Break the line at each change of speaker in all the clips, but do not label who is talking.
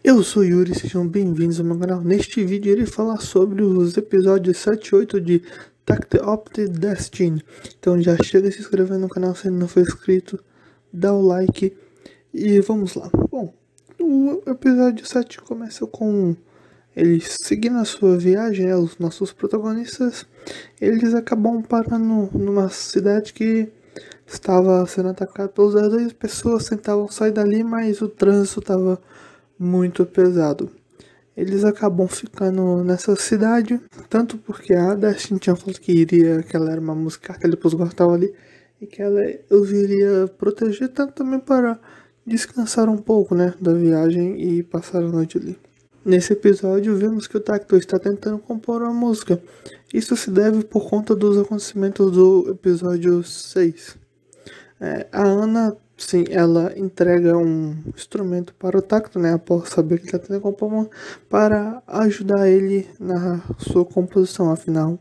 Eu sou Yuri, sejam bem-vindos ao meu canal. Neste vídeo irei falar sobre os episódios 7 e 8 de Tacte Opte Destiny. Então já chega se inscrevendo no canal se ainda não for inscrito, dá o like e vamos lá. Bom, o episódio 7 começa com eles seguindo a sua viagem, né? Os nossos protagonistas, eles acabam parando numa cidade que estava sendo atacada pelos D2. As pessoas tentavam sair dali, mas o trânsito estava muito pesado. Eles acabam ficando nessa cidade, tanto porque a Destiny tinha falado que ela era uma música que depois gostava ali, e que ela os iria proteger, tanto também para descansar um pouco, né, da viagem e passar a noite ali. Nesse episódio, vemos que o Tacto está tentando compor uma música. Isso se deve por conta dos acontecimentos do episódio 6. A Ana, sim, ela entrega um instrumento para o Tacto, né, após saber que ele está tentando compor uma, para ajudar ele na sua composição. Afinal,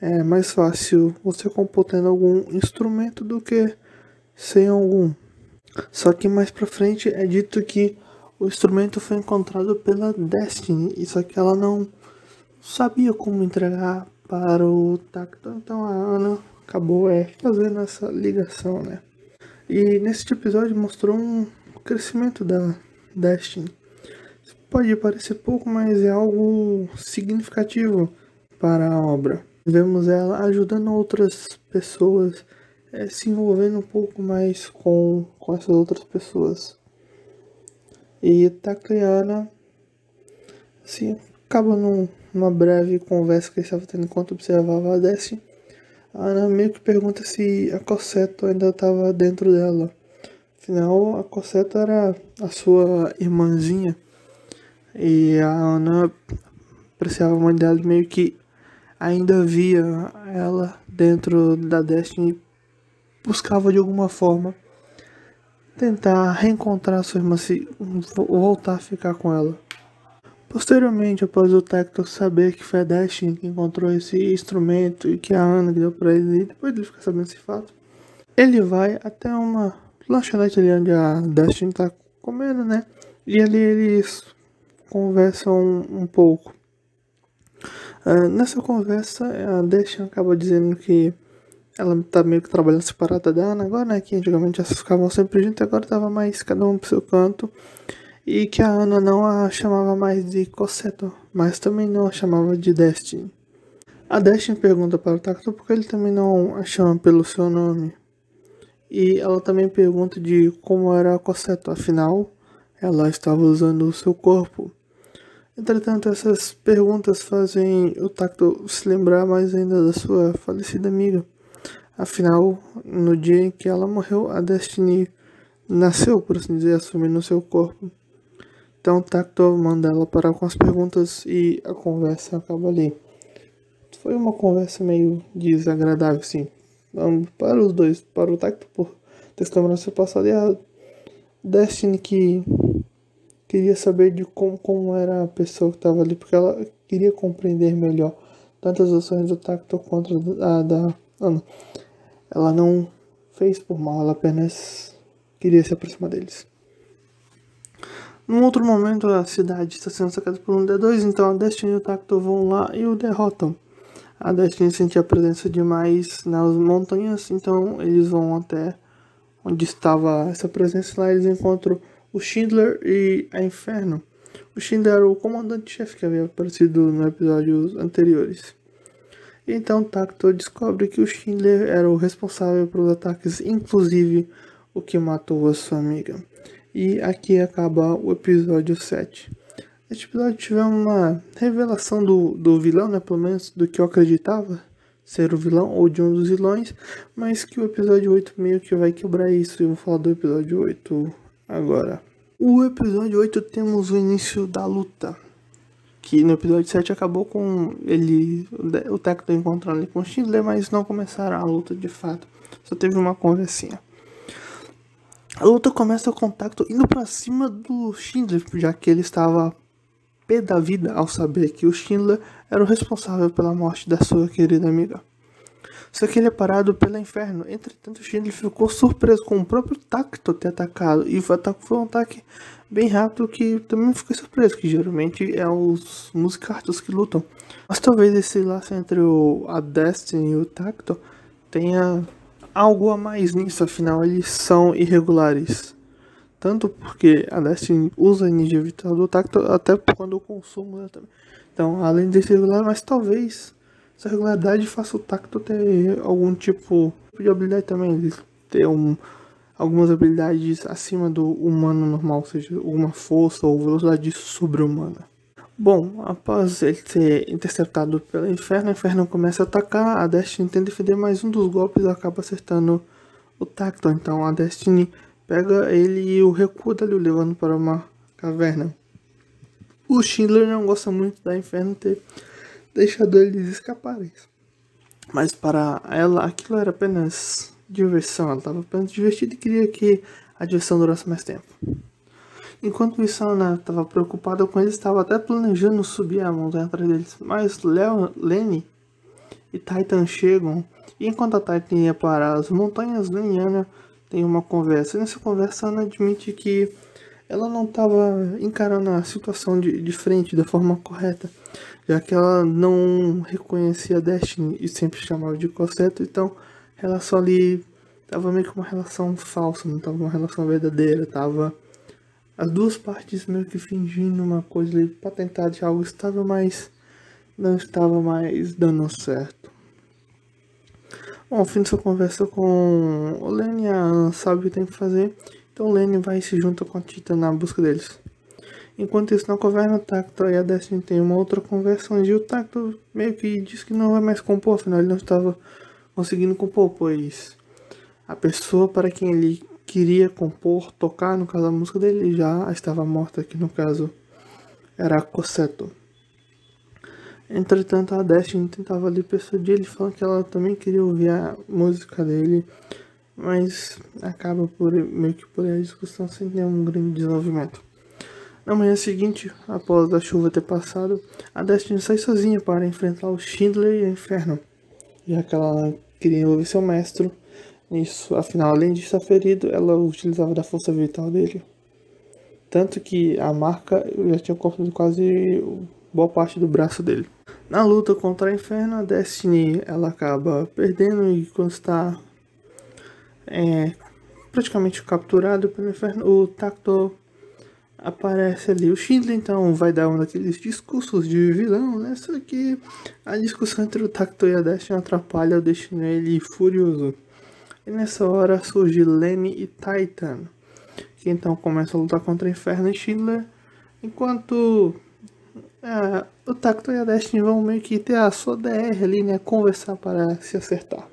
é mais fácil você compor tendo algum instrumento do que sem algum. Só que mais pra frente é dito que o instrumento foi encontrado pela Destiny, e só que ela não sabia como entregar para o Tacto, então a Ana acabou fazendo essa ligação, né? E nesse episódio mostrou um crescimento da Destiny. Pode parecer pouco, mas é algo significativo para a obra. Vemos ela ajudando outras pessoas, se envolvendo um pouco mais com essas outras pessoas. E Tacto e Ana, assim, acaba numa breve conversa que eles estavam tendo enquanto observava a Destiny. A Ana meio que pergunta se a Cossetto ainda estava dentro dela. Afinal, a Cossetto era a sua irmãzinha. E a Ana apreciava a mãe dela, meio que ainda via ela dentro da Destiny. Buscava de alguma forma tentar reencontrar sua irmã, se voltar a ficar com ela. Posteriormente, após o Tacto saber que foi a Destiny que encontrou esse instrumento e que a Ana deu pra ele, e depois de ele ficar sabendo esse fato, ele vai até uma lanchonete ali onde a Destiny tá comendo, né? E ali eles conversam um pouco. Nessa conversa, a Destiny acaba dizendo que ela tá meio que trabalhando separada da Ana agora, né? Que antigamente elas ficavam sempre juntas, agora tava mais cada um pro seu canto. E que a Ana não a chamava mais de Cossetto, mas também não a chamava de Destiny. A Destiny pergunta para o Tacto porque ele também não a chama pelo seu nome. E ela também pergunta de como era a Cossetto, afinal, ela estava usando o seu corpo. Entretanto, essas perguntas fazem o Tacto se lembrar mais ainda da sua falecida amiga. Afinal, no dia em que ela morreu, a Destiny nasceu, por assim dizer, assumindo o seu corpo. Então o Tacto manda ela parar com as perguntas e a conversa acaba ali. Foi uma conversa meio desagradável, sim. Para os dois, para o Tacto por ter se lembrado do seu passado, e a Destiny que queria saber de como era a pessoa que estava ali, porque ela queria compreender melhor tanto as ações do Tacto quanto a da Ana. Ela não fez por mal, ela apenas queria se aproximar deles. Num outro momento, a cidade está sendo sacada por um D2, então a Destiny e o Tacto vão lá e o derrotam. A Destiny sentia a presença demais nas montanhas, então eles vão até onde estava essa presença. Lá eles encontram o Schindler e a Inferno. O Schindler era o comandante-chefe que havia aparecido nos episódios anteriores. Então Tacto descobre que o Schindler era o responsável pelos ataques, inclusive o que matou a sua amiga. E aqui acaba o episódio 7. Neste episódio tivemos uma revelação do vilão, né? Pelo menos do que eu acreditava ser o vilão ou de um dos vilões. Mas que o episódio 8 meio que vai quebrar isso. Eu vou falar do episódio 8 agora. O episódio 8 temos o início da luta. Que no episódio 7 acabou com o Tacto encontrando ali com o Schindler, mas não começaram a luta de fato. Só teve uma conversinha. A luta começa com o Tacto indo pra cima do Schindler, já que ele estava pé da vida ao saber que o Schindler era o responsável pela morte da sua querida amiga. Só que ele é parado pelo inferno. Entretanto, Schindler ficou surpreso com o próprio Tacto ter atacado. E foi um ataque bem rápido que também fiquei surpreso, que geralmente é os musicartos que lutam. Mas talvez esse laço entre a Destiny e o Tacto tenha algo a mais nisso, afinal eles são irregulares. Tanto porque a Destiny usa a energia vital do Tacto, até quando eu consumo ela também. Então, além de ser irregular, mas talvez essa regularidade faça o Tacto ter algum tipo de habilidade também. Ele ter algumas habilidades acima do humano normal, ou seja, alguma força ou velocidade sobre-humana. Bom, após ele ser interceptado pelo Inferno, o Inferno começa a atacar, a Destiny tenta defender, mas um dos golpes acaba acertando o Tacto. Então a Destiny pega ele e o recua dali, o levando para uma caverna. O Schindler não gosta muito da Inferno ter deixado eles escaparem. Mas para ela aquilo era apenas diversão, ela estava apenas divertida e queria que a diversão durasse mais tempo. Enquanto isso, Ana estava preocupada com eles, estava até planejando subir a montanha atrás deles. Mas Lenny e Titan chegam, e enquanto a Titan ia para as montanhas, Lenny e Ana têm uma conversa. E nessa conversa, Ana admite que ela não estava encarando a situação de frente da forma correta, já que ela não reconhecia a Destiny e sempre chamava de Cosseto, então a relação ali estava meio que uma relação falsa, não estava uma relação verdadeira, estava as duas partes meio que fingindo uma coisa ali para tentar de algo estável, mas não estava mais dando certo. Bom, ao fim dessa conversa com o Lenny, a Ana sabe o que tem que fazer, então o Lenny vai e se junta com a Tita na busca deles. Enquanto isso, na caverna, o Tacto e a Destiny tem uma outra conversa onde o Tacto meio que diz que não vai mais compor, afinal ele não estava conseguindo compor, pois a pessoa para quem ele queria compor, tocar, no caso a música dele, já estava morta, que no caso era a Cosseto. Entretanto, a Destiny tentava ali persuadir ele, falando que ela também queria ouvir a música dele, mas acaba por meio que por a discussão sem nenhum grande desenvolvimento. Na manhã seguinte, após a chuva ter passado, a Destiny sai sozinha para enfrentar o Schindler e o Inferno, já que ela queria envolver seu mestre. Isso, afinal, além de estar ferido, ela utilizava da força vital dele. Tanto que a marca já tinha cortado quase boa parte do braço dele. Na luta contra o Inferno, a Destiny ela acaba perdendo e quando está praticamente capturado pelo Inferno, o Tacto aparece ali. O Schindler então vai dar um daqueles discursos de vilão, né? Só que a discussão entre o Tacto e a Destiny atrapalha, deixando ele furioso. E nessa hora surge Lenny e Titan, que então começam a lutar contra o Inferno e Schindler, enquanto o Tacto e a Destiny vão meio que ter a sua DR ali, né, conversar para se acertar.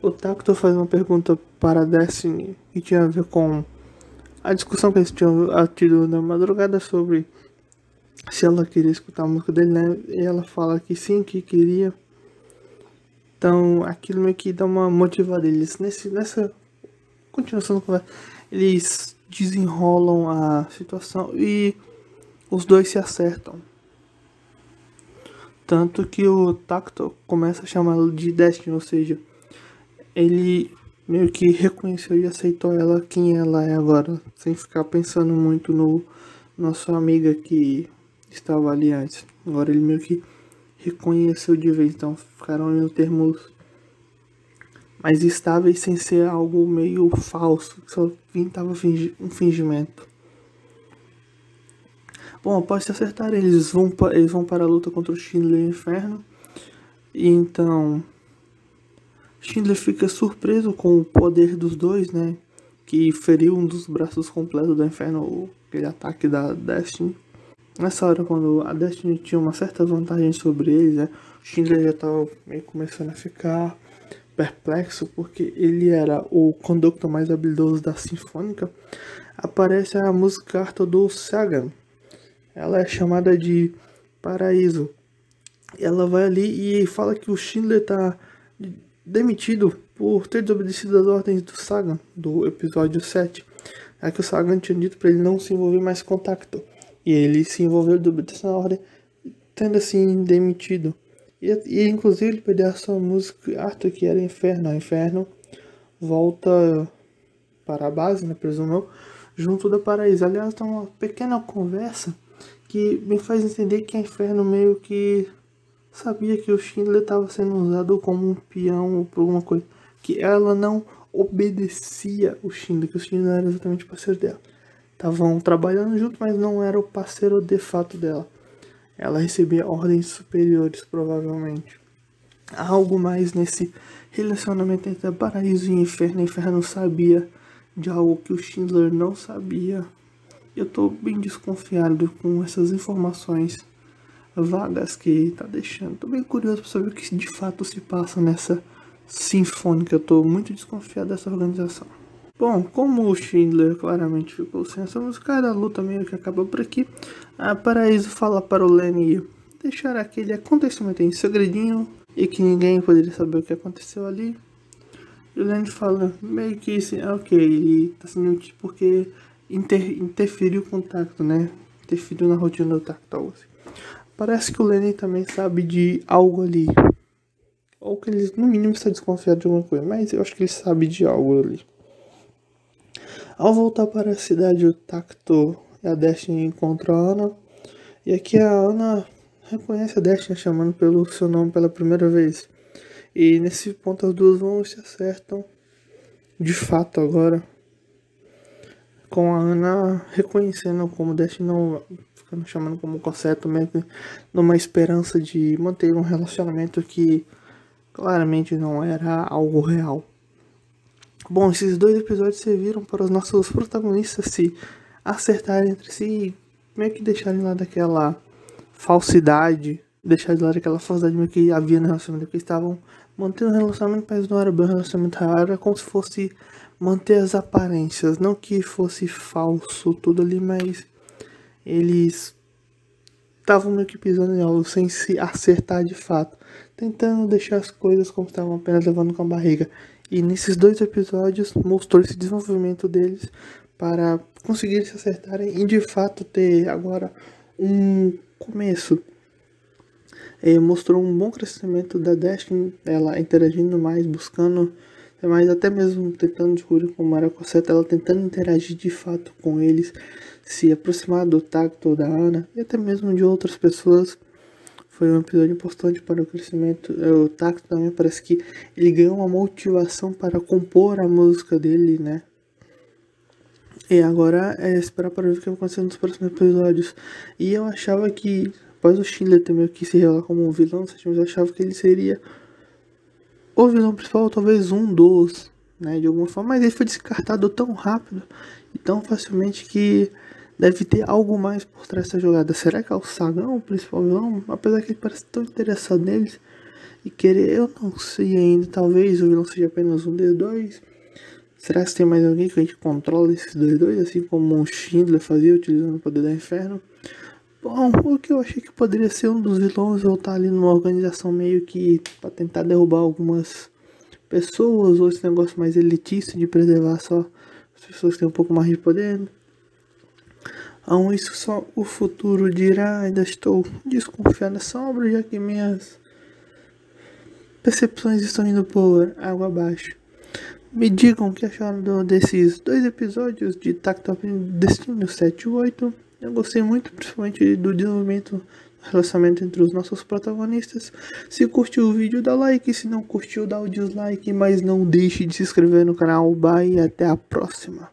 O Tacto faz uma pergunta para a Destiny que tinha a ver com a discussão que eles tinham tido na madrugada sobre se ela queria escutar a música dele, né, e ela fala que sim, que queria. Então aquilo meio que dá uma motivada eles nessa continuação da conversa. Eles desenrolam a situação e os dois se acertam. Tanto que o Tacto começa a chamá-lo de Destiny, ou seja, ele meio que reconheceu e aceitou ela quem ela é agora, sem ficar pensando muito no nossa amiga que estava ali antes. Agora ele meio que reconheceu de vez, então ficaram em termos mais estáveis sem ser algo meio falso, que só tava um fingimento. Bom, após se acertar, eles vão para a luta contra o Schindler e o Inferno. E então Schindler fica surpreso com o poder dos dois, né? Que feriu um dos braços completos do Inferno, aquele ataque da Destiny. Nessa hora, quando a Destiny tinha uma certa vantagem sobre eles, né? O Schindler já estava meio começando a ficar perplexo, porque ele era o conductor mais habilidoso da Sinfônica. Aparece a música carta do Sagan. Ela é chamada de Paraíso. Ela vai ali e fala que o Schindler está demitido por ter desobedecido as ordens do Sagan, do episódio 7. É que o Sagan tinha dito para ele não se envolver mais com o Tacto. E ele se envolveu, desobedecendo a ordem, tendo assim demitido. E inclusive ele perdeu a sua música Arthur, que era Inferno. O Inferno volta para a base, né, presumo eu, junto da Paraíso. Aliás, tem uma pequena conversa que me faz entender que a Inferno meio que sabia que o Schindler estava sendo usado como um peão ou por alguma coisa. Que ela não obedecia o Schindler, que o Schindler era exatamente o parceiro dela. Estavam trabalhando junto, mas não era o parceiro de fato dela. Ela recebia ordens superiores, provavelmente. Há algo mais nesse relacionamento entre Paraíso e Inferno. A Inferno sabia de algo que o Schindler não sabia. Eu tô bem desconfiado com essas informações vagas que tá deixando. Tô bem curioso para saber o que de fato se passa nessa sinfônica. Eu tô muito desconfiado dessa organização. Bom, como o Schindler claramente ficou sem essa música, a luta meio que acaba por aqui. A Paraíso fala para o Lenny deixar aquele acontecimento em segredinho e que ninguém poderia saber o que aconteceu ali. E o Lenny fala meio que assim, ok, ele tá sendo útil porque interferiu com o Tacto, né? Interferiu na rotina do Tacto, algo assim. Parece que o Lenny também sabe de algo ali. Ou que ele, no mínimo, está desconfiado de alguma coisa. Mas eu acho que ele sabe de algo ali. Ao voltar para a cidade, o Tacto e a Destiny encontram a Ana. E aqui a Ana reconhece a Destiny chamando pelo seu nome pela primeira vez. E nesse ponto as duas vão se acertam. De fato agora. Com a Ana reconhecendo como Destiny, não ficando chamando como Cosseto, mesmo numa esperança de manter um relacionamento que claramente não era algo real. Bom, esses dois episódios serviram para os nossos protagonistas se acertarem entre si e meio que deixarem lá daquela falsidade, meio que havia no relacionamento, porque estavam mantendo o relacionamento, mas não era bem um relacionamento real, era como se fosse manter as aparências, não que fosse falso tudo ali, mas eles estavam meio que pisando em algo sem se acertar de fato, tentando deixar as coisas como estavam apenas levando com a barriga. E nesses dois episódios mostrou esse desenvolvimento deles para conseguir se acertarem e de fato ter agora um começo. Mostrou um bom crescimento da Destiny, ela interagindo mais, buscando mais, até mesmo tentando descobrir como era a Coseta, ela tentando interagir de fato com eles, se aproximar do Tacto, da Ana e até mesmo de outras pessoas. Foi um episódio importante para o crescimento. O Tacto também parece que ele ganhou uma motivação para compor a música dele, né? E agora é esperar para ver o que vai acontecer nos próximos episódios. E eu achava que, após o Schindler ter meio que se revelar como um vilão, eu achava que ele seria o vilão principal, talvez um dos, né? De alguma forma, mas ele foi descartado tão rápido e tão facilmente que deve ter algo mais por trás dessa jogada. Será que é o Sagan o principal vilão? Apesar que ele parece tão interessado neles e querer, eu não sei ainda. Talvez o vilão seja apenas um D2. Será que tem mais alguém que a gente controla esses D2, assim como o Schindler fazia utilizando o poder do Inferno? Bom, o que eu achei que poderia ser um dos vilões voltar ali numa organização meio que para tentar derrubar algumas pessoas, ou esse negócio mais elitista de preservar só as pessoas que têm um pouco mais de poder. Isso só o futuro dirá. Ainda estou desconfiado dessa obra, já que minhas percepções estão indo por água abaixo. Me digam o que acharam desses dois episódios de Tacto Destino 7 e 8. Eu gostei muito, principalmente do desenvolvimento do relacionamento entre os nossos protagonistas. Se curtiu o vídeo, dá like. Se não curtiu, dá o dislike. Mas não deixe de se inscrever no canal. Bye e até a próxima.